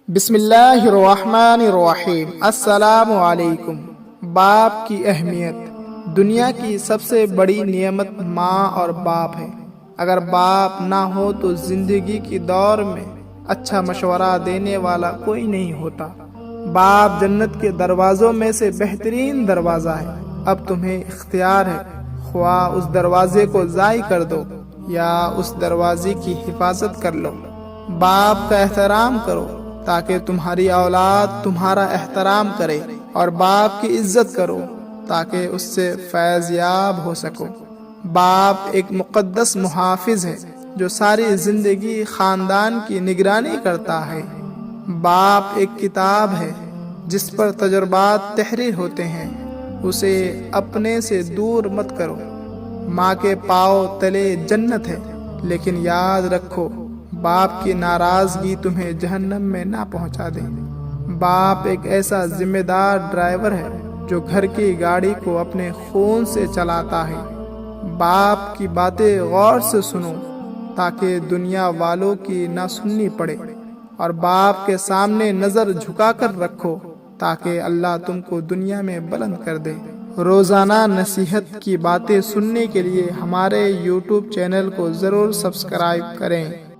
بسم اللہ الرحمن الرحیم۔ السلام علیکم۔ باپ کی اہمیت۔ دنیا کی سب سے بڑی نعمت ماں اور باپ ہے۔ اگر باپ نہ ہو تو زندگی کی دور میں اچھا مشورہ دینے والا کوئی نہیں ہوتا۔ باپ جنت کے دروازوں میں سے بہترین دروازہ ہے۔ اب تمہیں اختیار ہے، خواہ اس دروازے کو ضائع کر دو یا اس دروازے کی حفاظت کر لو۔ باپ کا احترام کرو تاکہ تمہاری اولاد تمہارا احترام کرے، اور باپ کی عزت کرو تاکہ اس سے فیض یاب ہو سکو۔ باپ ایک مقدس محافظ ہے جو ساری زندگی خاندان کی نگرانی کرتا ہے۔ باپ ایک کتاب ہے جس پر تجربات تحریر ہوتے ہیں، اسے اپنے سے دور مت کرو۔ ماں کے پاؤں تلے جنت ہے، لیکن یاد رکھو باپ کی ناراضگی تمہیں جہنم میں نہ پہنچا دے۔ باپ ایک ایسا ذمہ دار ڈرائیور ہے جو گھر کی گاڑی کو اپنے خون سے چلاتا ہے۔ باپ کی باتیں غور سے سنو تاکہ دنیا والوں کی نہ سننی پڑے، اور باپ کے سامنے نظر جھکا کر رکھو تاکہ اللہ تم کو دنیا میں بلند کر دے۔ روزانہ نصیحت کی باتیں سننے کے لیے ہمارے YouTube چینل کو ضرور سبسکرائب کریں۔